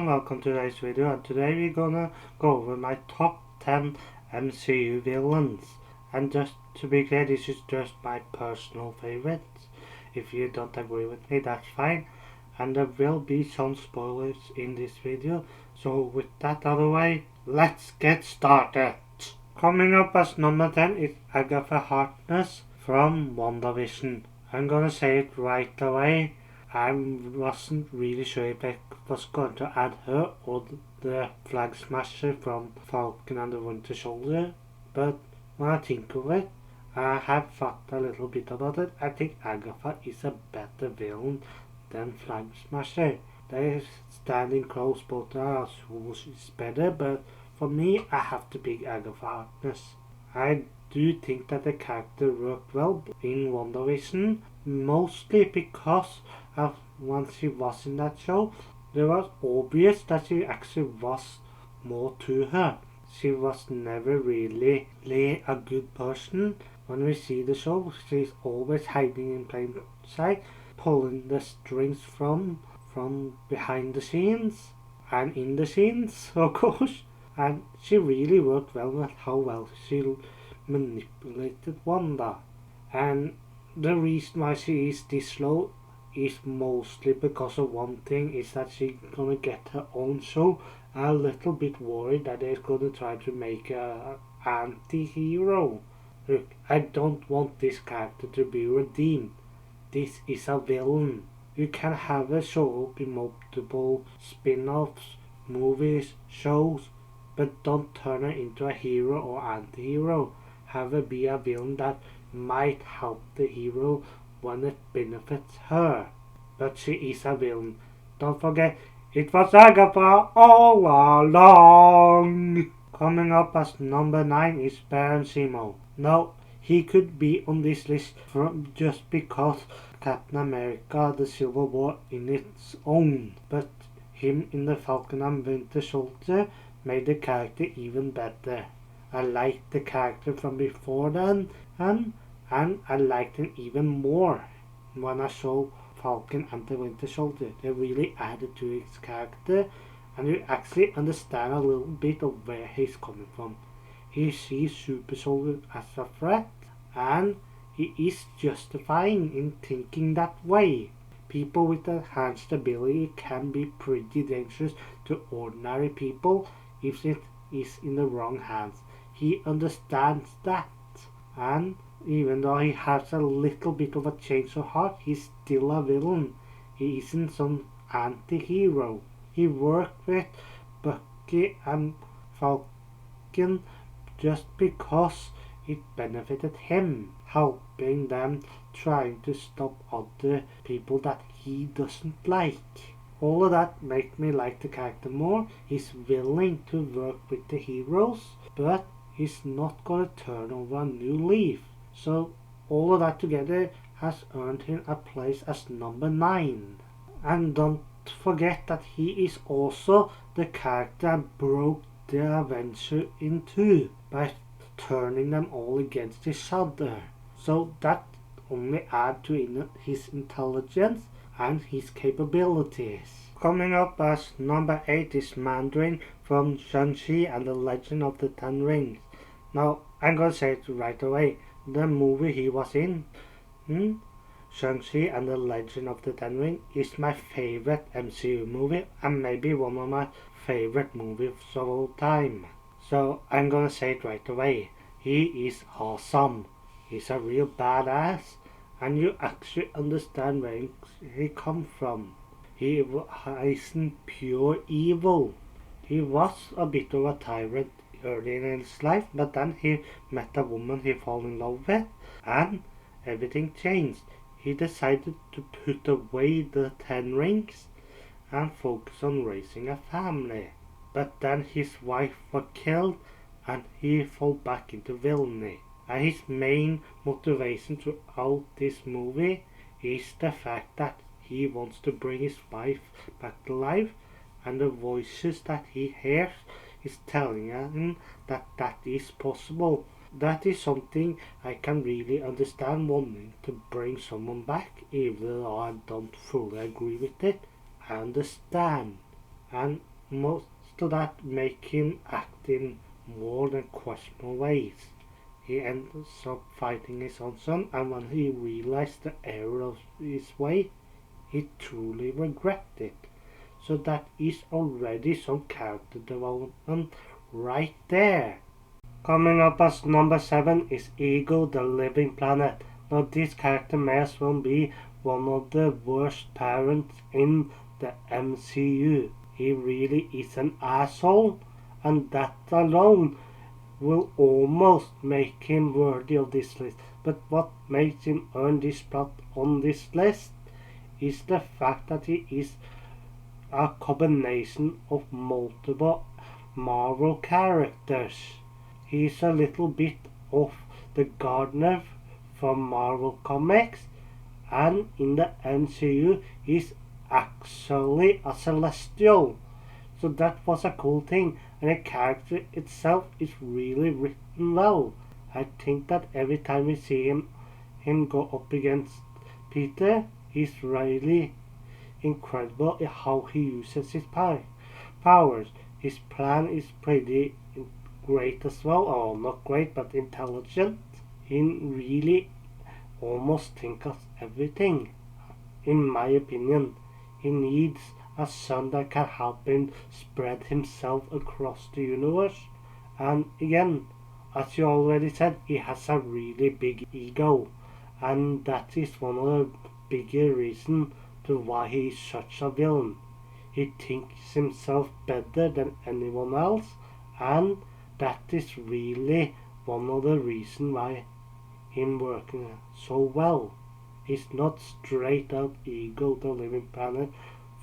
everyone, welcome to today's video, and today we're gonna go over my top 10 MCU villains. And just to be clear, this is just my personal favorites. If you don't agree with me, that's fine. And there will be some spoilers in this video, so with that out of the way, let's get started. Coming up as number 10 is Agatha Harkness from WandaVision. I'm gonna say it right away. I wasn't really sure if I was going to add her or the Flag Smasher from Falcon and the Winter Soldier, but when I think of it, I have thought a little bit about it. I think Agatha is a better villain than Flag Smasher. They're standing close, both are who is better, but for me, I have to pick Agatha Harkness. I do think that the character worked well in WandaVision, mostly because once she was in that show, it was obvious that she actually was more to her. She was never really a good person. When we see the show, she's always hiding in plain sight, pulling the strings from behind the scenes and in the scenes, of course. And she really worked well with how well she manipulated Wanda. And the reason why she is this slow is mostly because of one thing, is that she's gonna get her own show. I'm a little bit worried that they're gonna try to make her anti-hero. Look, I don't want this character to be redeemed. This is a villain. You can have a show up in multiple spin-offs, movies, shows, but don't turn her into a hero or anti-hero. Have her be a villain that might help the hero when it benefits her. But she is a villain. Don't forget, it was Agatha all along. Coming up as number 9 is Baron Zemo. No, he could be on this list just because Captain America, the Civil War in its own. But him in the Falcon and Winter Soldier made the character even better. I liked the character from before then, and I liked him even more when I saw Falcon and the Winter Soldier. They really added to his character, and you actually understand a little bit of where he's coming from. He sees Super Soldier as a threat, and he is justifying in thinking that way. People with enhanced ability can be pretty dangerous to ordinary people if it is in the wrong hands. He understands that, and even though he has a little bit of a change of heart, he's still a villain. He isn't some anti-hero. He worked with Bucky and Falcon just because it benefited him, helping them, trying to stop other people that he doesn't like. All of that makes me like the character more. He's willing to work with the heroes, but he's not gonna turn over a new leaf. So all of that together has earned him a place as number 9. And don't forget that he is also the character that broke the Avengers in two by turning them all against each other. So that only adds to his intelligence and his capabilities. Coming up as number 8 is Mandarin from Shang-Chi and the Legend of the Ten Rings. Now, I'm gonna say it right away. The movie he was in, Shang-Chi and the Legend of the Ten Rings, is my favorite MCU movie and maybe one of my favorite movies of all time. So I'm gonna say it right away. He is awesome. He's a real badass, and you actually understand where he comes from. He isn't pure evil. He was a bit of a tyrant early in his life, but then he met a woman he fell in love with, and everything changed. He decided to put away the 10 rings and focus on raising a family. But then his wife was killed, and he fell back into villainy. And his main motivation throughout this movie is the fact that he wants to bring his wife back to life, and the voices that he hears is telling him that that is possible. That is something I can really understand, wanting to bring someone back, even though I don't fully agree with it. I understand. And most of that make him act in more than questionable ways. He ends up fighting his own son, and when he realized the error of his way, he truly regretted it. So that is already some character development right there. Coming up as number 7 is Ego the Living Planet. Now this character may as well be one of the worst parents in the MCU. He really is an asshole, and that alone will almost make him worthy of this list. But what makes him earn this spot on this list is the fact that he is a combination of multiple Marvel characters. He's a little bit of the Gardener from Marvel Comics, and in the MCU he's actually a Celestial. So that was a cool thing, and the character itself is really written well. I think that every time we see him go up against Peter, he's really incredible in how he uses his powers. His plan is pretty great as well, or not great, but intelligent. He really almost thinks of everything. In my opinion, he needs a son that can help him spread himself across the universe. And again, as you already said, he has a really big ego, and that is one of the bigger reasons to why he is such a villain. He thinks himself better than anyone else, and that is really one of the reasons why him working so well. He's not straight out Ego the Living Planet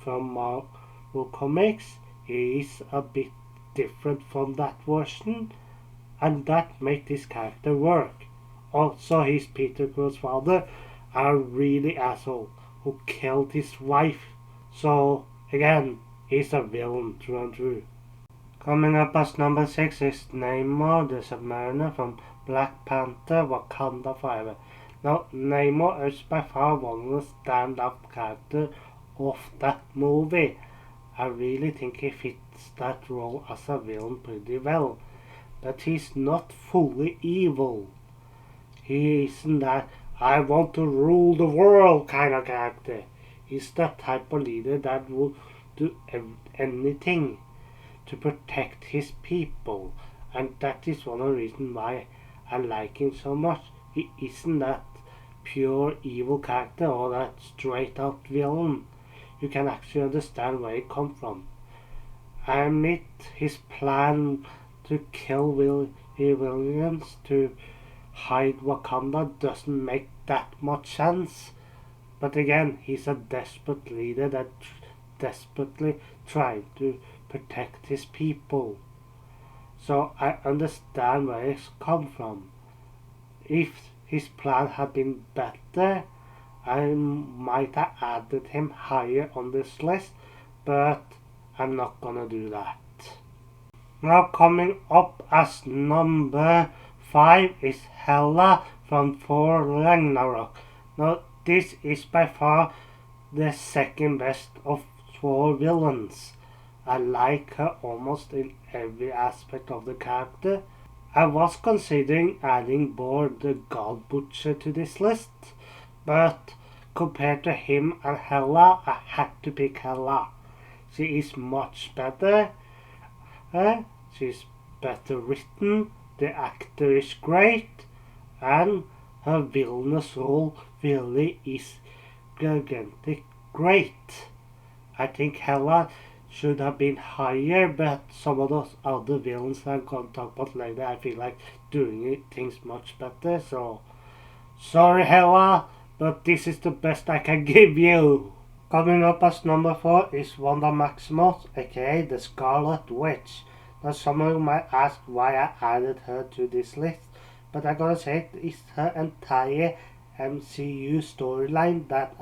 from Marvel Comics. He is a bit different from that version, and that makes this character work. Also, he's Peter Quill's father, a really asshole who killed his wife. So again, he's a villain through and through. Coming up as number 6 is Namor the Submariner from Black Panther Wakanda Forever. Now, Namor is by far one of the stand-up characters of that movie. I really think he fits that role as a villain pretty well. But he's not fully evil. He isn't that I want to rule the world kind of character. He's the type of leader that will do anything to protect his people, and that is one of the reasons why I like him so much. He isn't that pure evil character or that straight out villain. You can actually understand where he comes from. I admit his plan to kill Williams to hide Wakanda doesn't make that much sense. But again, he's a desperate leader that desperately trying to protect his people. So I understand where he's come from. If his plan had been better, I might have added him higher on this list, but I'm not gonna do that. Now coming up as number 5 is Hela from Thor Ragnarok. Now this is by far the second best of Thor villains. I like her almost in every aspect of the character. I was considering adding Bor the God Butcher to this list, but compared to him and Hela, I had to pick Hela. She is much better. She's better written, the actor is great, and her villainous role really is gigantic great. I think Hela should have been higher, but some of those other villains I'm going to talk about later, I feel like doing things much better. So, sorry Hela, but this is the best I can give you. Coming up as number 4 is Wanda Maximoff, aka the Scarlet Witch. Now some of you might ask why I added her to this list, but I gotta say it's her entire MCU storyline that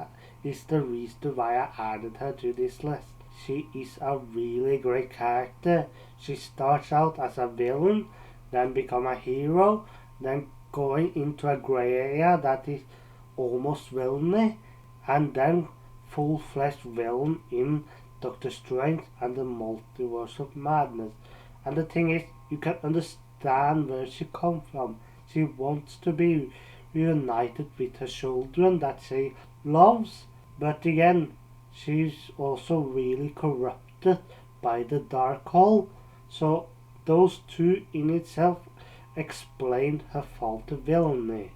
is the reason why I added her to this list. She is a really great character. She starts out as a villain, then become a hero, then going into a grey area that is almost villainy, and then full-fledged villain in Doctor Strange and the Multiverse of Madness. And the thing is, you can understand where she comes from. She wants to be reunited with her children that she loves, but again, she's also really corrupted by the Darkhold. So those two in itself explain her fault of villainy.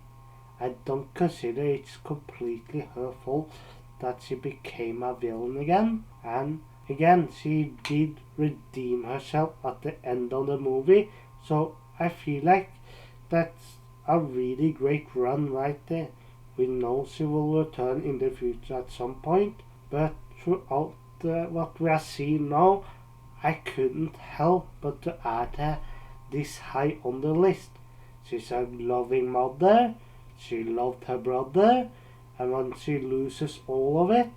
I don't consider it's completely her fault that she became a villain again. And again, she did redeem herself at the end of the movie. So I feel like that's a really great run right there. We know she will return in the future at some point, but throughout what we are seeing now, I couldn't help but to add her this high on the list. She's a loving mother, she loved her brother, and when she loses all of it,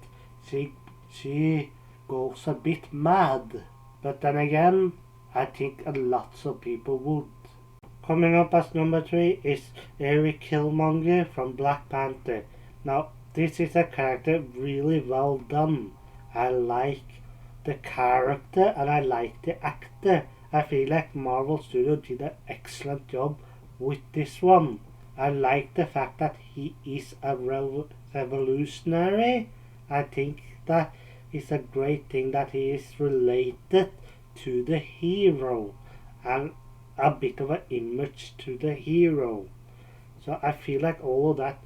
she goes a bit mad. But then again, I think lots of people would. Coming up as number 3 is Eric Killmonger from Black Panther. Now, this is a character really well done. I like the character and I like the actor. I feel like Marvel Studios did an excellent job with this one. I like the fact that he is a revolutionary. I think that is a great thing that he is related to the hero and a bit of an image to the hero. So I feel like all of that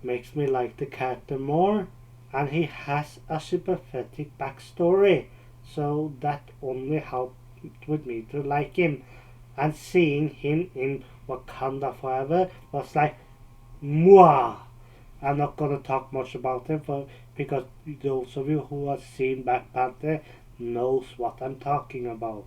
makes me like the character more, and he has a sympathetic backstory, so that only helped with me to like him. And seeing him in Wakanda Forever was like, mwah! I'm not gonna talk much about him because those of you who have seen Black Panther knows what I'm talking about.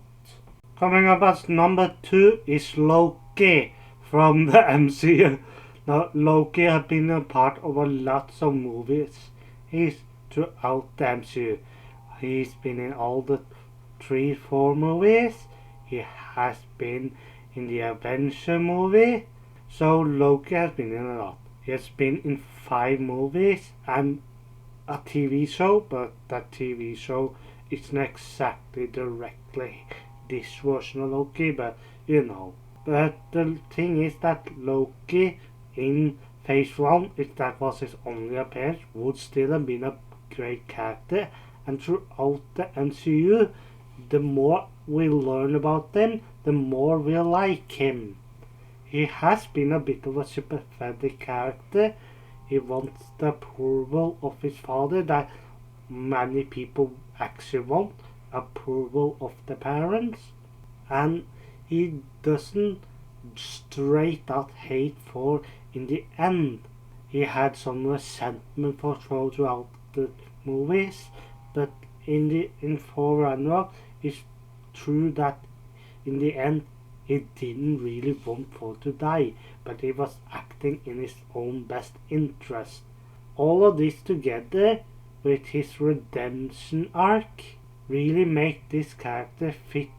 Coming up as number 2 is Loki from the MCU. Now, Loki has been a part of lots of movies. He's throughout the MCU. He's been in all the 3-4 movies. He has been in the Avenger movie. So Loki has been in a lot. He has been in 5 movies and a TV show, but that TV show isn't exactly directly this version of Loki, but you know. But the thing is that Loki in Phase 1, if that was his only appearance, would still have been a great character. And throughout the MCU, the more we learn about him, the more we like him. He has been a bit of a sympathetic character. He wants the approval of his father that many people actually want, approval of the parents, and he doesn't straight out hate for in the end. He had some resentment for throughout the movies, but in Thor Ragnarok it's true that in the end he didn't really want Thor to die, but he was acting in his own best interest. All of this together with his redemption arc really make this character fit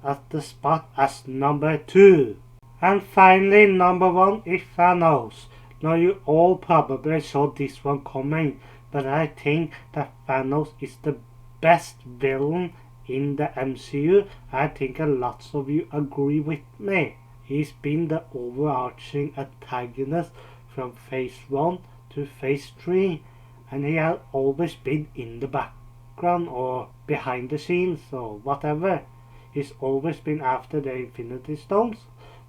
at the spot as number 2. And finally, number 1 is Thanos. Now you all probably saw this one coming, but I think that Thanos is the best villain in the MCU. I think lots of you agree with me. He's been the overarching antagonist from Phase 1 to Phase 3, and he has always been in the background or behind the scenes or whatever. He's always been after the Infinity Stones.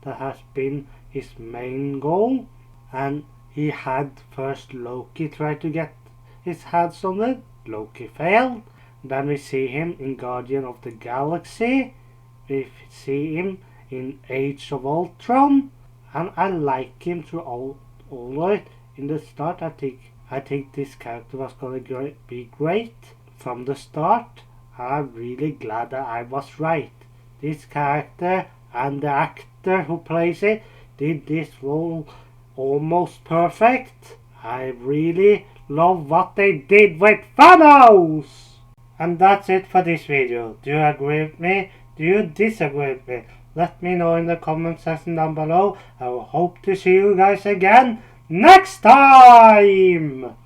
That has been his main goal. And he had first Loki try to get his hands on it. Loki failed. Then we see him in Guardian of the Galaxy. We see him in Age of Ultron. And I like him through all of it. In the start, I think this character was going to be great from the start. I'm really glad that I was right. This character and the actor who plays it did this role almost perfect. I really love what they did with Thanos! And that's it for this video. Do you agree with me? Do you disagree with me? Let me know in the comment section down below. I will hope to see you guys again next time!